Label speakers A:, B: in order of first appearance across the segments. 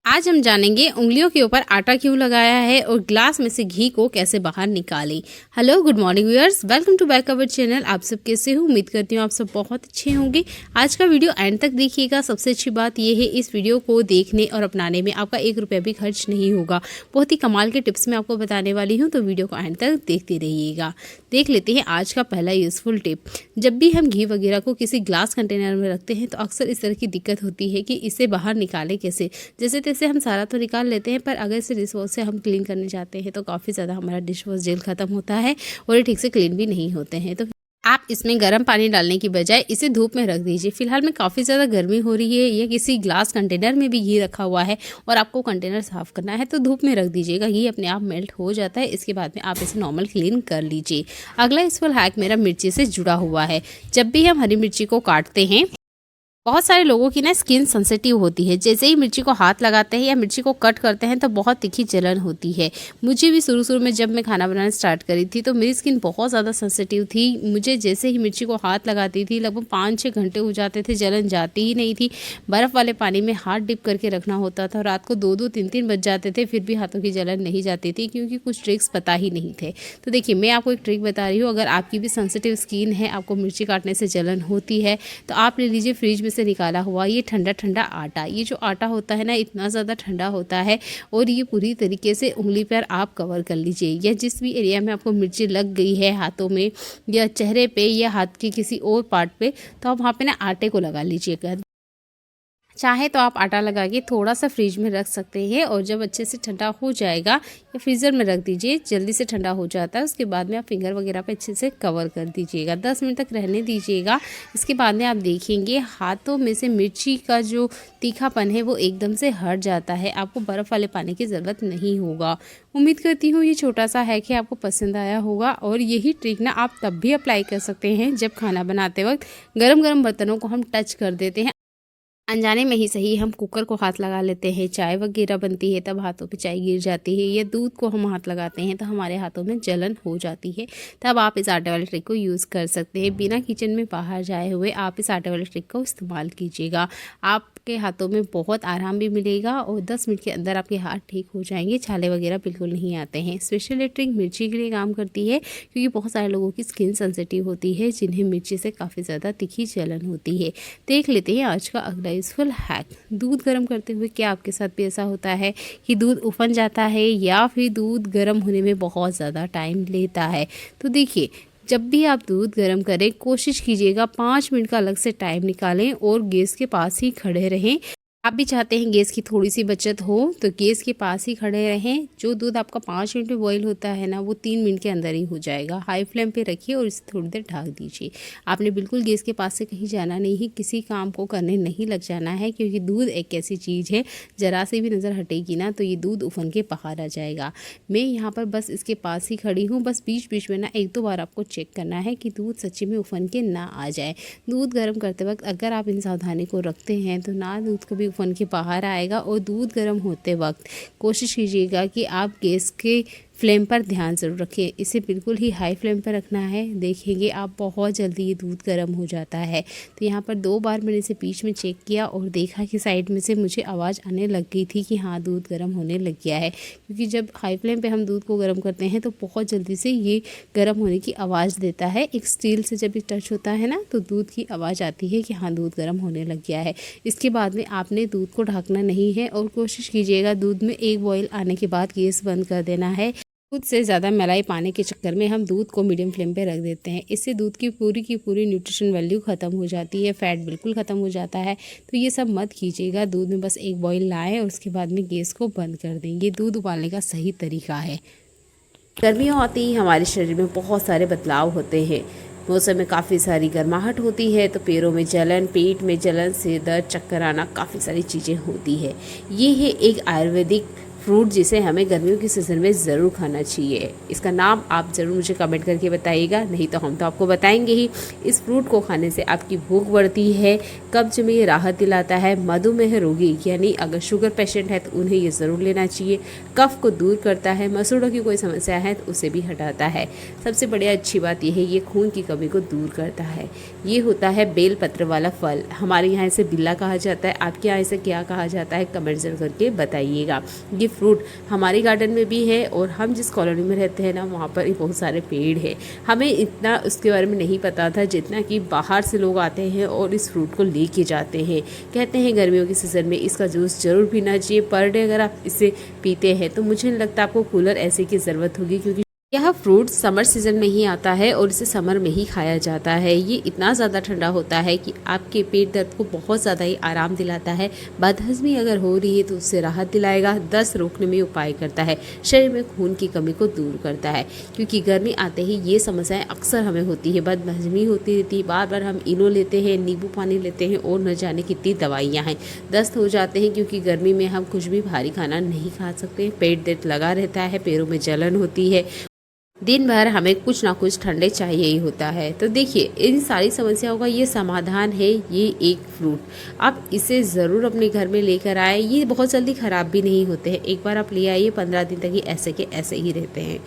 A: आज हम जानेंगे उंगलियों के ऊपर आटा क्यों लगाया है और ग्लास में से घी को कैसे बाहर निकालें। Hello, good morning viewers, welcome to back our channel. आप सब कैसे हो? उम्मीद करती हूँ आप सब बहुत अच्छे होंगे। आज का वीडियो एंड तक देखिएगा। सबसे अच्छी बात यह है, इस वीडियो को देखने और अपनाने में आपका 1 रुपया भी खर्च नहीं होगा। बहुत ही कमाल के टिप्स मैं आपको बताने वाली हूँ, तो वीडियो को एंड तक देखते रहिएगा। देख लेते हैं आज का पहला यूजफुल टिप। जब भी हम घी वगैरह को किसी ग्लास कंटेनर में रखते हैं तो अक्सर इस तरह की दिक्कत होती है कि इसे बाहर निकालें कैसे। जैसे तैसे हम सारा तो निकाल लेते हैं, पर अगर इसे डिशवॉश से हम क्लीन करने जाते हैं तो काफ़ी ज़्यादा हमारा डिशवॉश जेल खत्म होता है और ये ठीक से क्लीन भी नहीं होते हैं। तो आप इसमें गर्म पानी डालने की बजाय इसे धूप में रख दीजिए। फिलहाल में काफ़ी ज़्यादा गर्मी हो रही है, या किसी ग्लास कंटेनर में भी घी रखा हुआ है और आपको कंटेनर साफ़ करना है तो धूप में रख दीजिएगा। घी अपने आप मेल्ट हो जाता है। इसके बाद में आप इसे नॉर्मल क्लीन कर लीजिए। अगला यूजफुल हैक मेरा मिर्ची से जुड़ा हुआ है। जब भी हम हरी मिर्ची को काटते हैं, बहुत सारे लोगों की ना स्किन सेंसिटिव होती है। जैसे ही मिर्ची को हाथ लगाते हैं या मिर्ची को कट करते हैं तो बहुत तीखी जलन होती है। मुझे भी शुरू में जब मैं खाना बनाना स्टार्ट करी थी तो मेरी स्किन बहुत ज़्यादा सेंसिटिव थी। मुझे जैसे ही मिर्ची को हाथ लगाती थी लगभग 5-6 घंटे हो जाते थे, जलन जाती ही नहीं थी। बर्फ़ वाले पानी में हाथ डिप करके रखना होता था। रात को 2-2, 3-3 बज जाते थे, फिर भी हाथों की जलन नहीं जाती थी, क्योंकि कुछ ट्रिक्स पता ही नहीं थे। तो देखिए, मैं आपको एक ट्रिक बता रही हूँ। अगर आपकी भी सेंसिटिव स्किन है, आपको मिर्ची काटने से जलन होती है, तो आप ले लीजिए फ्रिज में से निकाला हुआ ये ठंडा ठंडा आटा। ये जो आटा होता है ना, इतना ज़्यादा ठंडा होता है और ये पूरी तरीके से उंगली पर आप कवर कर लीजिए, या जिस भी एरिया में आपको मिर्ची लग गई है, हाथों में या चेहरे पे या हाथ के किसी और पार्ट पे, तो आप वहाँ पे ना आटे को लगा लीजिएगा। चाहे तो आप आटा लगा के थोड़ा सा फ्रिज में रख सकते हैं, और जब अच्छे से ठंडा हो जाएगा या फ्रीज़र में रख दीजिए, जल्दी से ठंडा हो जाता है। उसके बाद में आप फिंगर वगैरह पे अच्छे से कवर कर दीजिएगा। 10 मिनट तक रहने दीजिएगा। इसके बाद में आप देखेंगे हाथों में से मिर्ची का जो तीखापन है वो एकदम से हट जाता है। आपको बर्फ़ वाले पानी की ज़रूरत नहीं होगा। उम्मीद करती हूँ ये छोटा सा हैक है आपको पसंद आया होगा, और यही ट्रिक ना आप तब भी अप्लाई कर सकते हैं जब खाना बनाते वक्त गरम गरम बर्तनों को हम टच कर देते हैं। अनजाने में ही सही, हम कुकर को हाथ लगा लेते हैं, चाय वगैरह बनती है तब हाथों पे चाय गिर जाती है, या दूध को हम हाथ लगाते हैं तो हमारे हाथों में जलन हो जाती है। तब आप इस आटे वाले ट्रिक को यूज़ कर सकते हैं। बिना किचन में बाहर जाए हुए आप इस आटे वाले ट्रिक को इस्तेमाल कीजिएगा। आपके हाथों में बहुत आराम भी मिलेगा और 10 मिनट के अंदर आपके हाथ ठीक हो जाएंगे। छाले वगैरह बिल्कुल नहीं आते हैं। स्पेशल ये ट्रिक मिर्ची के लिए काम करती है, क्योंकि बहुत सारे लोगों की स्किन सेंसिटिव होती है, जिन्हें मिर्ची से काफ़ी ज़्यादा तीखी जलन होती है। देख लेते हैं आज का अगला यूजफुल हैक। दूध गर्म करते हुए क्या आपके साथ भी ऐसा होता है कि दूध उफन जाता है, या फिर दूध गर्म होने में बहुत ज़्यादा टाइम लेता है? तो देखिए, जब भी आप दूध गर्म करें, कोशिश कीजिएगा 5 मिनट का अलग से टाइम निकालें और गैस के पास ही खड़े रहें। आप भी चाहते हैं गैस की थोड़ी सी बचत हो, तो गैस के पास ही खड़े रहें। जो दूध आपका 5 मिनट में बॉईल होता है ना, वो 3 मिनट के अंदर ही हो जाएगा। हाई फ्लेम पे रखिए और इसे थोड़ी देर ढक दीजिए। आपने बिल्कुल गैस के पास से कहीं जाना नहीं है, किसी काम को करने नहीं लग जाना है, क्योंकि दूध एक ऐसी चीज़ है, ज़रा सी भी नज़र हटेगी ना तो ये दूध उफन के बाहर आ जाएगा। मैं यहाँ पर बस इसके पास ही खड़ी हूँ। बस बीच बीच में ना 1-2 बार आपको चेक करना है कि दूध सच्ची में उफन के ना आ जाए। दूध गर्म करते वक्त अगर आप इन सावधानी को रखते हैं तो ना दूध कभी उफन के बाहर आएगा। और दूध गर्म होते वक्त कोशिश कीजिएगा कि आप गैस के फ्लेम पर ध्यान ज़रूर रखें। इसे बिल्कुल ही हाई फ्लेम पर रखना है। देखेंगे आप बहुत जल्दी ये दूध गर्म हो जाता है। तो यहाँ पर 2 बार मैंने इसे बीच में चेक किया और देखा कि साइड में से मुझे आवाज़ आने लग गई थी कि हाँ, दूध गर्म होने लग गया है। क्योंकि जब हाई फ्लेम पे हम दूध को गर्म करते हैं तो बहुत जल्दी से ये गर्म होने की आवाज़ देता है। एक स्टील से जब ये टच होता है ना, तो दूध की आवाज़ आती है कि हाँ, दूध गर्म होने लग गया है। इसके बाद में आपने दूध को ढकना नहीं है, और कोशिश कीजिएगा दूध में 1 बॉयल आने के बाद गैस बंद कर देना है। दूध से ज़्यादा मलाई पाने के चक्कर में हम दूध को मीडियम फ्लेम पे रख देते हैं। इससे दूध की पूरी न्यूट्रिशन वैल्यू ख़त्म हो जाती है, फैट बिल्कुल ख़त्म हो जाता है। तो ये सब मत कीजिएगा। दूध में बस 1 बॉयल लाएं और उसके बाद में गैस को बंद कर दें। ये दूध उबालने का सही तरीका है। गर्मियों आती ही हमारे शरीर में बहुत सारे बदलाव होते हैं। मौसम में काफ़ी सारी गर्माहट होती है, तो पैरों में जलन, पेट में जलन, सिर दर्द, चक्कर आना, काफ़ी सारी चीज़ें होती है। ये है एक आयुर्वेदिक फ्रूट जिसे हमें गर्मियों की सीज़न में ज़रूर खाना चाहिए। इसका नाम आप ज़रूर मुझे कमेंट करके बताइएगा, नहीं तो हम तो आपको बताएंगे ही। इस फ्रूट को खाने से आपकी भूख बढ़ती है, कब्ज में ये राहत दिलाता है, मधुमेह रोगी यानी अगर शुगर पेशेंट है तो उन्हें ये ज़रूर लेना चाहिए, कफ को दूर करता है, मसूड़ों की कोई समस्या है तो उसे भी हटाता है। सबसे बड़ी अच्छी बात यह है ये खून की कमी को दूर करता है। ये होता है बेल पत्र वाला फल, हमारे यहाँ इसे बिल्ला कहा जाता है, आपके यहाँ इसे क्या कहा जाता है कमेंट जरूर करके बताइएगा। ये फ्रूट हमारे गार्डन में भी है और हम जिस कॉलोनी में रहते हैं ना वहाँ पर बहुत सारे पेड़ हैं। हमें इतना उसके बारे में नहीं पता था जितना कि बाहर से लोग आते हैं और इस फ्रूट को लेके जाते हैं। कहते हैं गर्मियों के सीज़न में इसका जूस ज़रूर पीना चाहिए। पर डे अगर आप इसे पीते हैं तो मुझे नहीं लगता आपको कूलर ऐसे की ज़रूरत होगी, क्योंकि यह फ्रूट समर सीजन में ही आता है और इसे समर में ही खाया जाता है। ये इतना ज़्यादा ठंडा होता है कि आपके पेट दर्द को बहुत ज़्यादा ही आराम दिलाता है। बदहज़मी अगर हो रही है तो उससे राहत दिलाएगा, दस्त रोकने में उपाय करता है, शरीर में खून की कमी को दूर करता है, क्योंकि गर्मी आते ही ये समस्याएं अक्सर हमें होती है। बदहज़मी होती रहती है, बार बार हम इनो लेते हैं, नींबू पानी लेते हैं और न जाने कितनी दवाइयाँ हैं। दस्त हो जाते हैं क्योंकि गर्मी में हम कुछ भी भारी खाना नहीं खा सकते, पेट दर्द लगा रहता है, पैरों में जलन होती है, दिन भर हमें कुछ ना कुछ ठंडे चाहिए ही होता है। तो देखिए इन सारी समस्याओं का ये समाधान है, ये एक फ्रूट। आप इसे ज़रूर अपने घर में लेकर आए, ये बहुत जल्दी ख़राब भी नहीं होते हैं। एक बार आप ले आइए, 15 दिन तक ही ऐसे के ऐसे ही रहते हैं।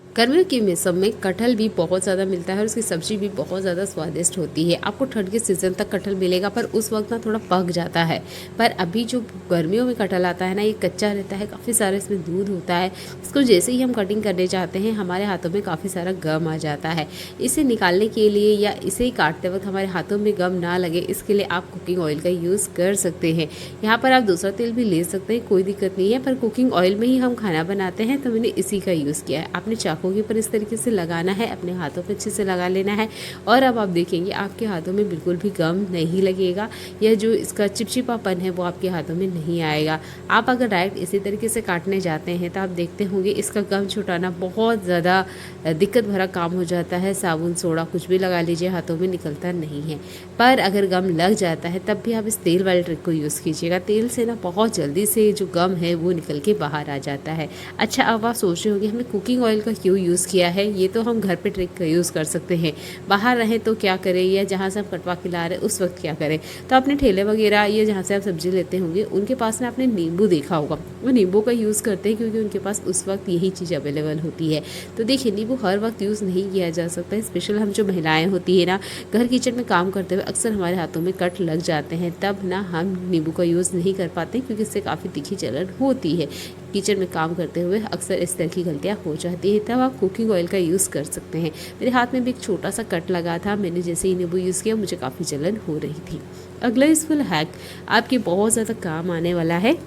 A: गर्मियों के मौसम में कटहल भी बहुत ज़्यादा मिलता है और उसकी सब्ज़ी भी बहुत ज़्यादा स्वादिष्ट होती है। आपको ठंड के सीज़न तक कटहल मिलेगा, पर उस वक्त ना थोड़ा पक जाता है। पर अभी जो गर्मियों में कटहल आता है ना, ये कच्चा रहता है, काफ़ी सारा इसमें दूध होता है। इसको जैसे ही हम कटिंग करने जाते हैं हमारे हाथों में काफ़ी सारा गम आ जाता है। इसे निकालने के लिए या इसे ही काटते वक्त हमारे हाथों में गम ना लगे, इसके लिए आप कुकिंग ऑयल का यूज़ कर सकते हैं। यहाँ पर आप दूसरा तेल भी ले सकते हैं, कोई दिक्कत नहीं है, पर कुकिंग ऑयल में ही हम खाना बनाते हैं तो मैंने इसी का यूज़ किया है। आपने चाकू के ऊपर इस तरीके से लगाना है, अपने हाथों पे अच्छे से लगा लेना है और अब आप देखेंगे आपके हाथों में बिल्कुल भी गम नहीं लगेगा, या जो इसका चिपचिपापन है वो आपके हाथों में नहीं आएगा। आप अगर डायरेक्ट इसी तरीके से काटने जाते हैं तो आप देखते होंगे इसका गम छुटाना बहुत ज़्यादा दिक्कत भरा काम हो जाता है। साबुन सोडा कुछ भी लगा लीजिए, हाथों में निकलता नहीं है। पर अगर गम लग जाता है तब भी आप इस तेल वाले ट्रिक को यूज़ कीजिएगा। तेल से ना बहुत जल्दी से जो गम है वो निकल के बाहर आ जाता है। अच्छा, अब आप सोच रहे होंगे हमने कुकिंग ऑयल का क्यों यूज़ किया है, ये तो हम घर पे ट्रिक का यूज़ कर सकते हैं, बाहर रहें तो क्या करें, या जहाँ से हम कटवा के ला रहे हैं उस वक्त क्या करें। तो अपने ठेले वगैरह या जहाँ से आप सब्जी लेते होंगे उनके पास में आपने नींबू देखा होगा, वो नींबू का यूज़ करते हैं क्योंकि उनके पास उस वक्त यही चीज़ अवेलेबल होती है। तो देखिए नींबू हर वक्त यूज़ नहीं किया जा सकता है। स्पेशल हम जो महिलाएँ होती है ना, घर किचन में काम करते हुए अक्सर हमारे हाथों में कट लग जाते हैं, तब ना हम नींबू का यूज़ नहीं कर पाते क्योंकि इससे काफ़ी तीखी जलन होती है। किचन में काम करते हुए अक्सर इस तरह की गलतियाँ हो जाती है, तब आप कुकिंग ऑयल का यूज़ कर सकते हैं। मेरे हाथ में भी एक छोटा सा कट लगा था, मैंने जैसे ही नींबू यूज़ किया मुझे काफ़ी जलन हो रही थी। अगला यूज़फुल हैक आपके बहुत ज़्यादा काम आने वाला है।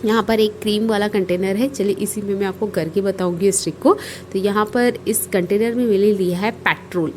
A: यहाँ पर एक क्रीम वाला कंटेनर है, चलिए इसी में मैं आपको करके बताऊँगी इस ट्रिक को। तो यहाँ पर इस कंटेनर में मैंने लिया है पेट्रोल।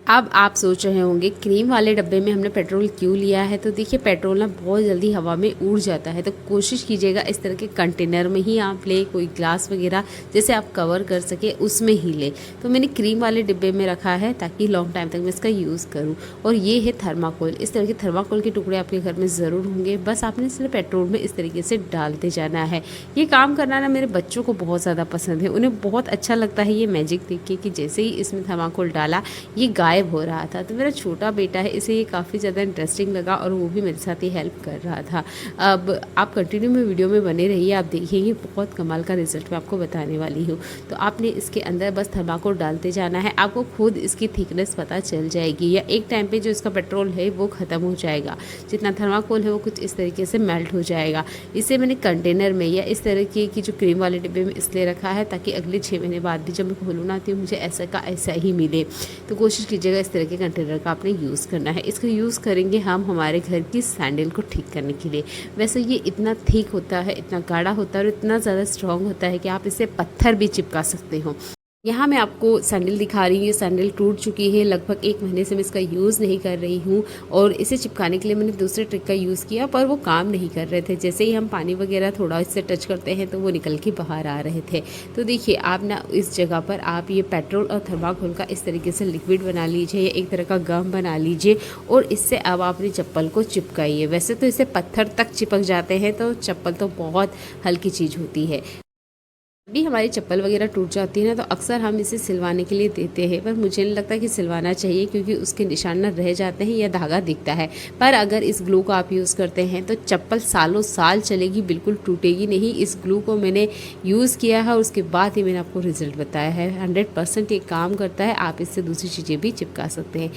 A: अब आप सोच रहे होंगे क्रीम वाले डब्बे में हमने पेट्रोल क्यों लिया है, तो देखिए पेट्रोल ना बहुत जल्दी हवा में उड़ जाता है, तो कोशिश कीजिएगा इस तरह के कंटेनर में ही आप ले, कोई ग्लास वगैरह जैसे आप कवर कर सके उसमें ही ले। तो मैंने क्रीम वाले डिब्बे में रखा है ताकि लॉन्ग टाइम तक मैं इसका यूज़ करूँ। और ये है थर्माकोल, इस तरह के थर्माकोल के टुकड़े आपके घर में ज़रूर होंगे, बस आपने सिर्फ पेट्रोल में इस तरीके से डालते जाना है। ये काम करना ना मेरे बच्चों को बहुत ज़्यादा पसंद है, उन्हें बहुत अच्छा लगता है ये मैजिक देख के कि जैसे ही इसमें थर्माकोल डाला ये गायब हो रहा था। तो मेरा छोटा बेटा है, इसे ये काफ़ी ज़्यादा इंटरेस्टिंग लगा और वो भी मेरे साथ ही हेल्प कर रहा था। अब आप कंटिन्यू में वीडियो में बने रहिए, आप देखिएंगे बहुत कमाल का रिजल्ट मैं आपको बताने वाली हूँ। तो आपने इसके अंदर बस थर्माकोल डालते जाना है, आपको खुद इसकी थिकनेस पता चल जाएगी, या एक टाइम पे जो इसका पेट्रोल है वो ख़त्म हो जाएगा, जितना थर्माकोल है वो कुछ इस तरीके से मेल्ट हो जाएगा। इसे मैंने कंटेनर में या इस तरह की जो क्रीम वाले डिब्बे में इसलिए रखा है ताकि अगले 6 महीने बाद भी जब मैं खोलूँ ना तो मुझे ऐसा का ऐसा ही मिले। तो कोशिश कीजिएगा इस तरह के कंटेनर का आपने यूज़ करना है। इसका यूज़ करेंगे हम हमारे घर की सैंडल को ठीक करने के लिए। वैसे ये इतना थिक होता है, इतना गाढ़ा होता है और इतना ज़्यादा स्ट्रॉन्ग होता है कि आप इसे पत्थर भी चिपका सकते हो। यहाँ मैं आपको सैंडल दिखा रही हूँ। ये सैंडल टूट चुकी है, लगभग 1 महीने से मैं इसका यूज़ नहीं कर रही हूँ और इसे चिपकाने के लिए मैंने दूसरे ट्रिक का यूज़ किया पर वो काम नहीं कर रहे थे। जैसे ही हम पानी वगैरह थोड़ा इससे टच करते हैं तो वो निकल के बाहर आ रहे थे। तो देखिए आप ना इस जगह पर आप ये पेट्रोल और थर्माकोल का इस तरीके से लिक्विड बना लीजिए या एक तरह का गम बना लीजिए और इससे अब आप अपनी चप्पल को चिपकाइए। वैसे तो इससे पत्थर तक चिपक जाते हैं, तो चप्पल तो बहुत हल्की चीज़ होती है। भी हमारी चप्पल वगैरह टूट जाती है ना, तो अक्सर हम इसे सिलवाने के लिए देते हैं, पर मुझे नहीं लगता कि सिलवाना चाहिए क्योंकि उसके निशान ना रह जाते हैं या धागा दिखता है। पर अगर इस ग्लू को आप यूज़ करते हैं तो चप्पल सालों साल चलेगी, बिल्कुल टूटेगी नहीं। इस ग्लू को मैंने यूज़ किया है और उसके बाद ही मैंने आपको रिजल्ट बताया है। 100% ये काम करता है। आप इससे दूसरी चीज़ें भी चिपका सकते हैं।